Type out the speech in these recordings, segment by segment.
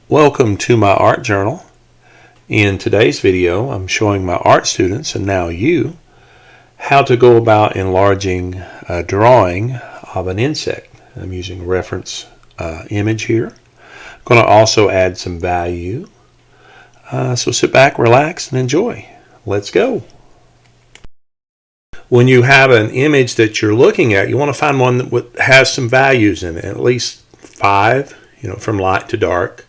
Welcome to my art journal. In today's video, I'm showing my art students, and now you, how to go about enlarging a drawing of an insect. I'm using a reference image here. I'm going to also add some value. So sit back, relax, and enjoy. Let's go. When you have an image that you're looking at, you want to find one that has some values in it, at least 5, from light to dark.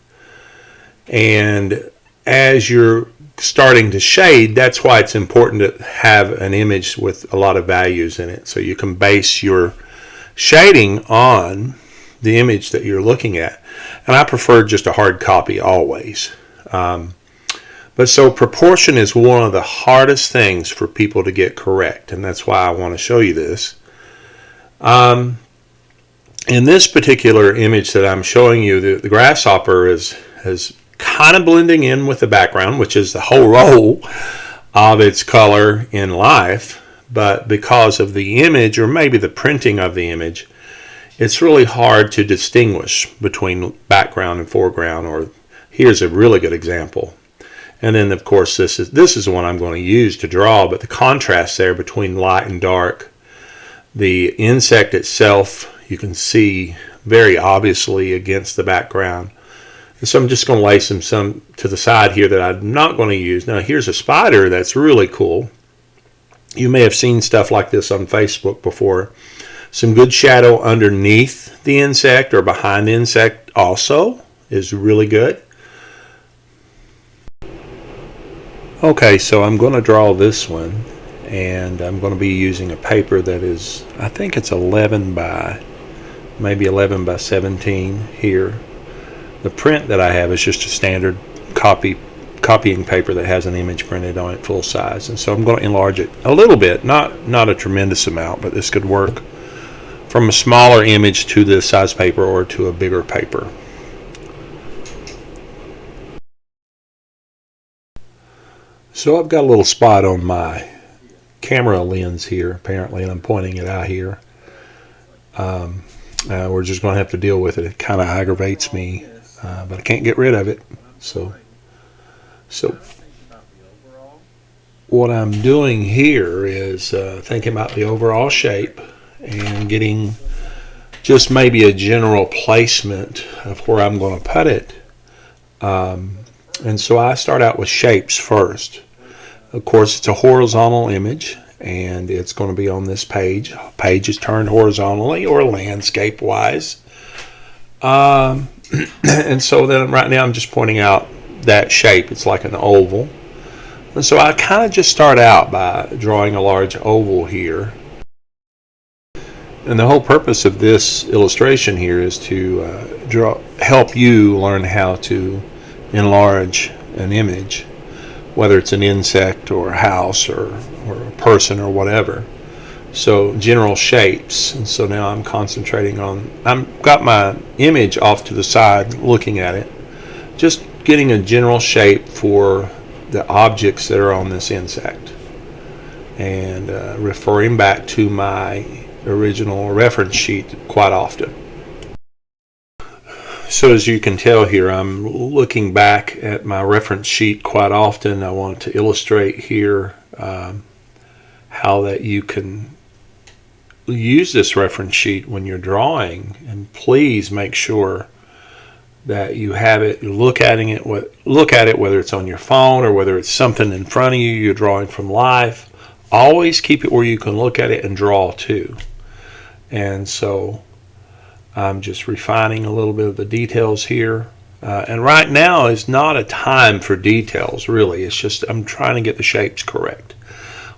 And as you're starting to shade, that's why it's important to have an image with a lot of values in it, so you can base your shading on the image that you're looking at. And I prefer just a hard copy always. But so proportion is one of the hardest things for people to get correct, and that's why I want to show you this. In this particular image that I'm showing you, the grasshopper is kind of blending in with the background, which is the whole role of its color in life. But because of the image, or maybe the printing of the image, it's really hard to distinguish between background and foreground. Or here's a really good example. And then, of course, this is the one I'm going to use to draw, but the contrast there between light and dark. The insect itself, you can see very obviously against the background. And so I'm just going to lay some to the side here that I'm not going to use. Now, here's a spider that's really cool. You may have seen stuff like this on Facebook before. Some good shadow underneath the insect or behind the insect also is really good. Okay, so I'm going to draw this one, and I'm going to be using a paper that is, I think it's 11 by 17 here. The print that I have is just a standard copying paper that has an image printed on it full size, and so I'm going to enlarge it a little bit, not a tremendous amount, but this could work from a smaller image to this size paper or to a bigger paper. So I've got a little spot on my camera lens here, apparently, and I'm pointing it out here. We're just going to have to deal with it. It kind of aggravates me, but I can't get rid of it. So what I'm doing here is thinking about the overall shape and getting just maybe a general placement of where I'm going to put it. And so I start out with shapes first. Of course, it's a horizontal image, and it's going to be on this page. Page is turned horizontally or landscape-wise. And so then right now I'm just pointing out that shape. It's like an oval. And so I kind of just start out by drawing a large oval here. And the whole purpose of this illustration here is to help you learn how to enlarge an image, whether it's an insect or a house or a person or whatever. So general shapes. And so now I'm concentrating on, I've got my image off to the side looking at it, just getting a general shape for the objects that are on this insect, and referring back to my original reference sheet quite often. So as you can tell here, I'm looking back at my reference sheet quite often. I want to illustrate here how that you can use this reference sheet when you're drawing, and please make sure that you have it. Look at it, whether it's on your phone or whether it's something in front of you you're drawing from life. Always keep it where you can look at it and draw too. And so I'm just refining a little bit of the details here. And right now is not a time for details, really. It's just I'm trying to get the shapes correct.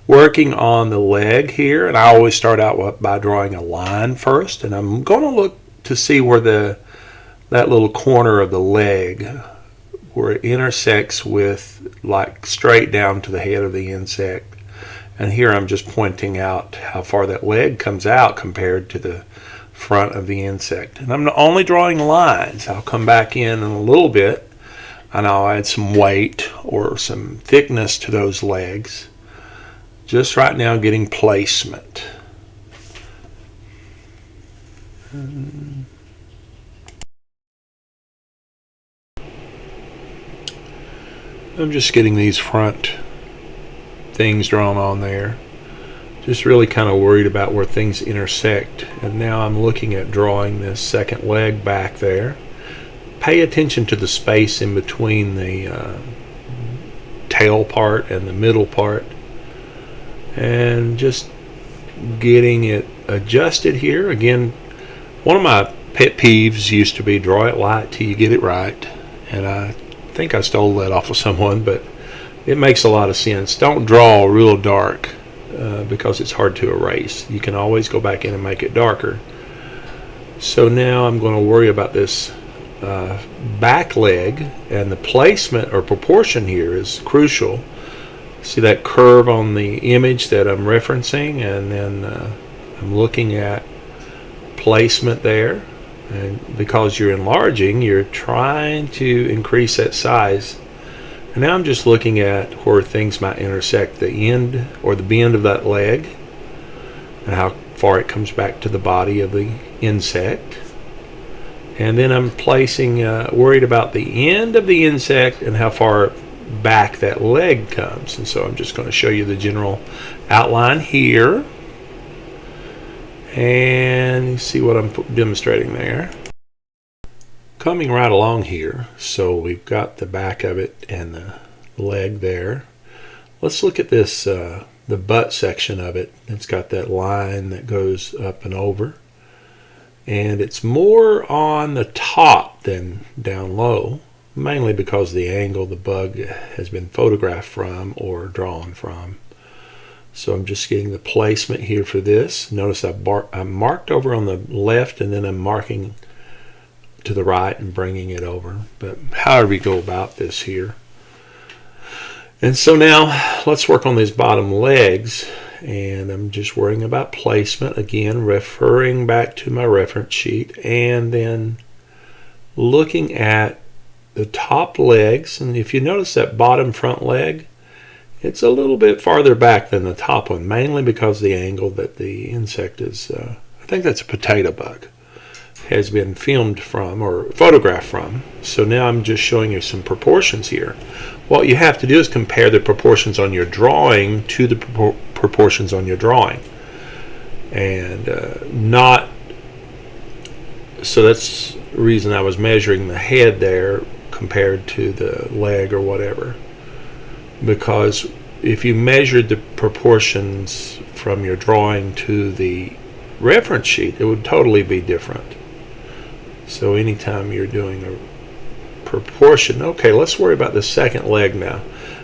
Working on the leg here, and I always start out by drawing a line first. And I'm going to look to see where that little corner of the leg, where it intersects with, like, straight down to the head of the insect. And here I'm just pointing out how far that leg comes out compared to the front of the insect. And I'm only drawing lines. I'll come back in a little bit and I'll add some weight or some thickness to those legs. Just right now getting placement. I'm just getting these front things drawn on there. Just really kind of worried about where things intersect. And now I'm looking at drawing this second leg back there. Pay attention to the space in between the tail part and the middle part, and just getting it adjusted here. Again, one of my pet peeves used to be draw it light till you get it right, and I think I stole that off of someone, but it makes a lot of sense. Don't draw real dark because it's hard to erase. You can always go back in and make it darker. So now I'm going to worry about this back leg, and the placement or proportion here is crucial. See that curve on the image that I'm referencing, and then I'm looking at placement there, and because you're enlarging, you're trying to increase that size. And now I'm just looking at where things might intersect, the end or the bend of that leg, and how far it comes back to the body of the insect. And then I'm placing, worried about the end of the insect and how far back that leg comes. And so I'm just going to show you the general outline here, and you see what I'm demonstrating there. Coming right along here, so we've got the back of it and the leg there. Let's look at this, the butt section of it. It's got that line that goes up and over, and it's more on the top than down low, mainly because of the angle the bug has been photographed from or drawn from. So I'm just getting the placement here for this. Notice I'm marked over on the left, and then I'm marking to the right and bringing it over. But however you go about this here. And so now let's work on these bottom legs, and I'm just worrying about placement again, referring back to my reference sheet, and then looking at the top legs. And if you notice that bottom front leg, it's a little bit farther back than the top one, mainly because of the angle that the insect is, I think that's a potato bug, has been filmed from or photographed from. So now I'm just showing you some proportions here. What you have to do is compare the proportions on your drawing to the proportions on your drawing, and not, so that's the reason I was measuring the head there compared to the leg or whatever, because if you measured the proportions from your drawing to the reference sheet, it would totally be different. So anytime you're doing a proportion, okay, let's worry about the second leg now.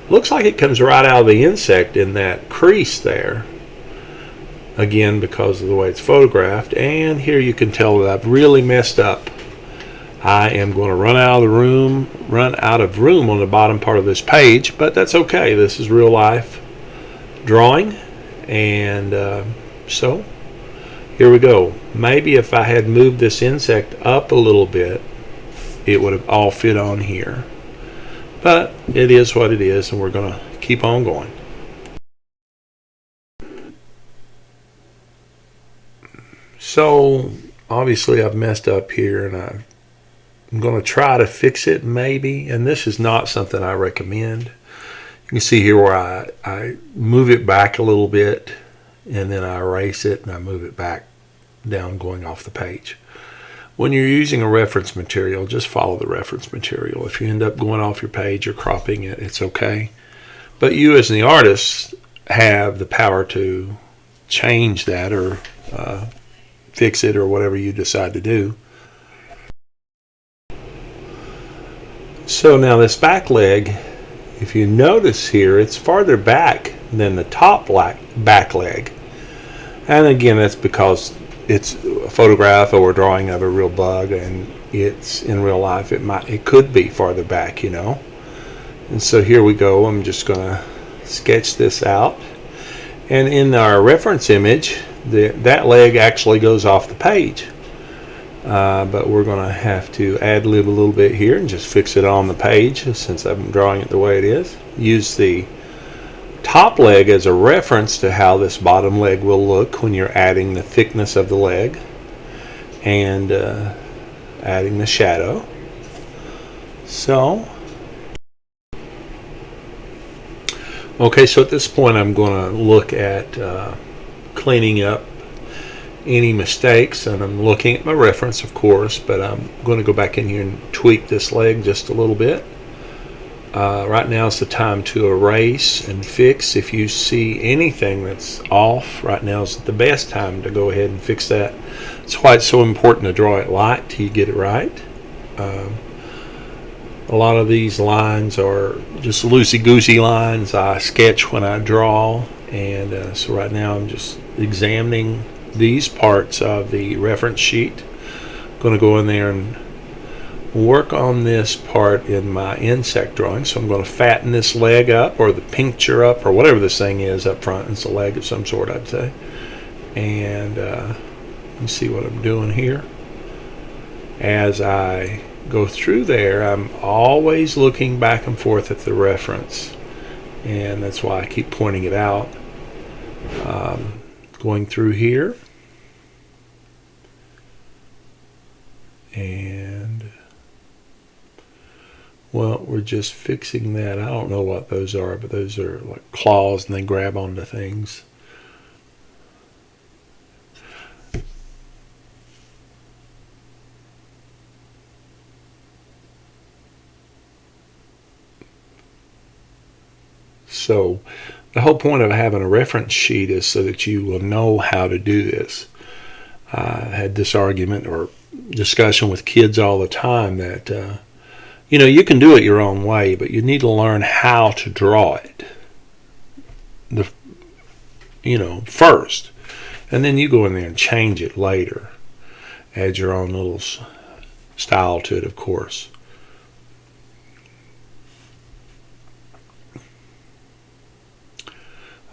Looks like it comes right out of the insect in that crease there, again because of the way it's photographed. And here you can tell that I've really messed up. I am going to run out of room on the bottom part of this page, but that's okay. This is real life drawing, and so here we go. Maybe if I had moved this insect up a little bit, it would have all fit on here. But it is what it is, and we're going to keep on going. So obviously I've messed up here, and I'm going to try to fix it maybe, and this is not something I recommend. You can see here where I move it back a little bit, and then I erase it and I move it back down going off the page. When you're using a reference material, just follow the reference material. If you end up going off your page or cropping it, it's okay. But you as the artist have the power to change that or fix it or whatever you decide to do. So now this back leg, if you notice here, it's farther back than the top back leg. And again, that's because it's a photograph or a drawing of a real bug, and it's in real life it could be farther back, you know. And so here we go. I'm just going to sketch this out, and in our reference image, that leg actually goes off the page, but we're going to have to ad-lib a little bit here and just fix it on the page since I'm drawing it the way it is. Use the top leg as a reference to how this bottom leg will look when you're adding the thickness of the leg and adding the shadow. So Okay, so at this point I'm going to look at cleaning up any mistakes, and I'm looking at my reference, of course, but I'm going to go back in here and tweak this leg just a little bit. Right now is the time to erase and fix. If you see anything that's off, right now is the best time to go ahead and fix that. That's why it's so important to draw it light till you get it right. A lot of these lines are just loosey-goosey lines I sketch when I draw, and so right now I'm just examining these parts of the reference sheet. I'm going to go in there and work on this part in my insect drawing. So I'm going to fatten this leg up, or the puncture up, or whatever this thing is up front. It's a leg of some sort, I'd say. And you see what I'm doing here. As I go through there, I'm always looking back and forth at the reference, and that's why I keep pointing it out. Going through here, and well, we're just fixing that. I don't know what those are, but those are like claws and they grab onto things. So the whole point of having a reference sheet is so that you will know how to do this. I had this argument or discussion with kids all the time that you can do it your own way, but you need to learn how to draw it first, and then you go in there and change it later. Add your own little style to it, of course.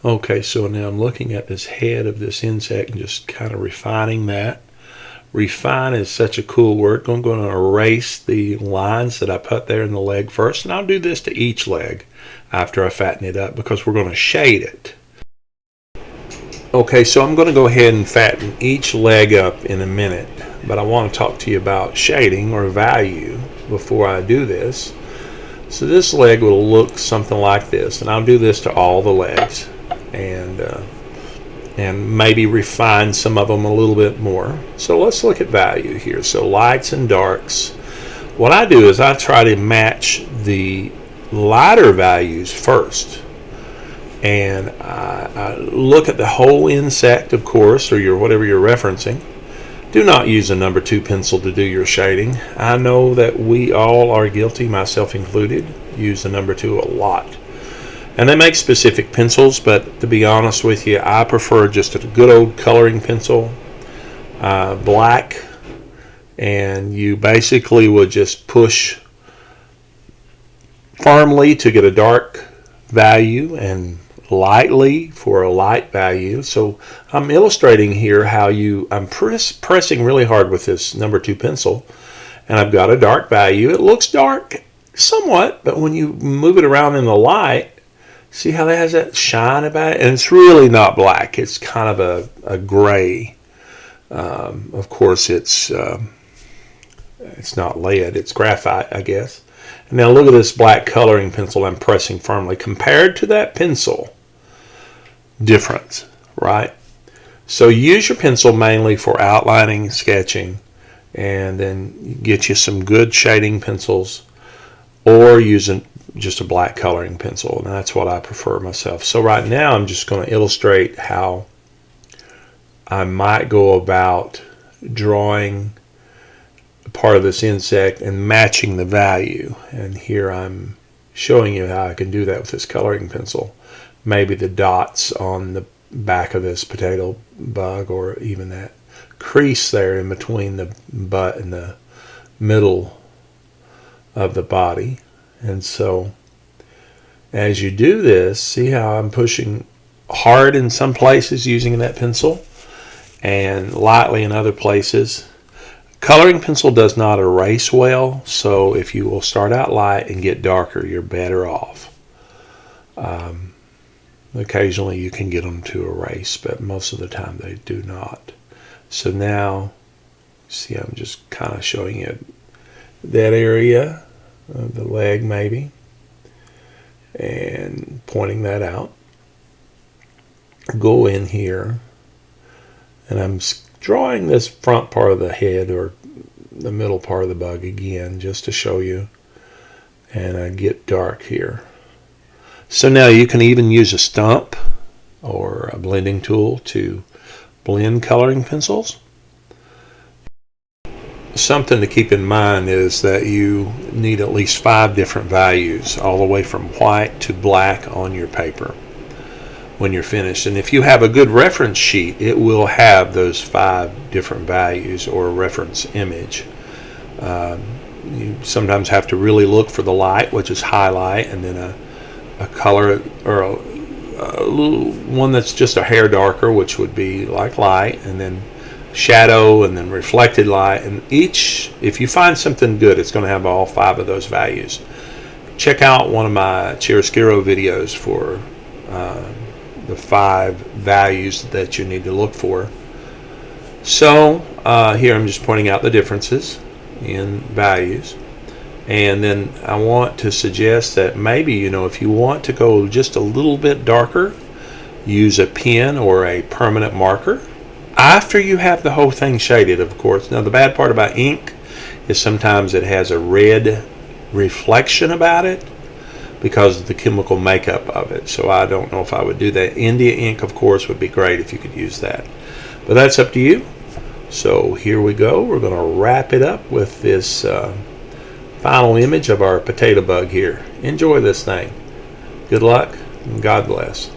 Okay, so now I'm looking at this head of this insect and just kind of refining that. Refine is such a cool word. I'm going to erase the lines that I put there in the leg first, and I'll do this to each leg after I fatten it up because we're going to shade it. Okay, so I'm going to go ahead and fatten each leg up in a minute, but I want to talk to you about shading or value before I do this. So this leg will look something like this, and I'll do this to all the legs, and maybe refine some of them a little bit more. So let's look at value here. So lights and darks. What I do is I try to match the lighter values first, and I look at the whole insect, of course, or whatever you're referencing. Do not use a number 2 pencil to do your shading. I know that we all are guilty, myself included, use the number 2 a lot. And they make specific pencils, but to be honest with you, I prefer just a good old coloring pencil, black, and you basically would just push firmly to get a dark value and lightly for a light value. So I'm illustrating here how I'm pressing really hard with this number 2 pencil, and I've got a dark value. It looks dark somewhat, but when you move it around in the light, see how that has that shine about it? And it's really not black. It's kind of a gray. Of course, it's not lead. It's graphite, I guess. And now look at this black coloring pencil I'm pressing firmly. Compared to that pencil, difference, right? So use your pencil mainly for outlining, sketching, and then get you some good shading pencils, or using just a black coloring pencil, and that's what I prefer myself. So right now I'm just going to illustrate how I might go about drawing part of this insect and matching the value. And here I'm showing you how I can do that with this coloring pencil. Maybe the dots on the back of this potato bug, or even that crease there in between the butt and the middle of the body. And so as you do this, see how I'm pushing hard in some places using that pencil and lightly in other places. Coloring pencil does not erase well, so if you will start out light and get darker, you're better off. Occasionally you can get them to erase, but most of the time they do not. So now, see, I'm just kind of showing you that area of the leg maybe. and pointing that out. Go in here, and I'm drawing this front part of the head or the middle part of the bug again just to show you, and I get dark here. So now you can even use a stump or a blending tool to blend coloring pencils. Something to keep in mind is that you need at least 5 different values, all the way from white to black on your paper when you're finished. And if you have a good reference sheet, it will have those 5 different values or reference image. You sometimes have to really look for the light, which is highlight, and then a color or a little one that's just a hair darker, which would be like light, and then shadow, and then reflected light. And each, if you find something good, it's going to have all 5 of those values. Check out one of my chiaroscuro videos for the 5 values that you need to look for. So here I'm just pointing out the differences in values, and then I want to suggest that maybe, if you want to go just a little bit darker, use a pen or a permanent marker after you have the whole thing shaded, of course. Now the bad part about ink is sometimes it has a red reflection about it because of the chemical makeup of it. So I don't know if I would do that. India ink, of course, would be great if you could use that. But that's up to you. So here we go. We're going to wrap it up with this final image of our potato bug here. Enjoy this thing. Good luck and God bless.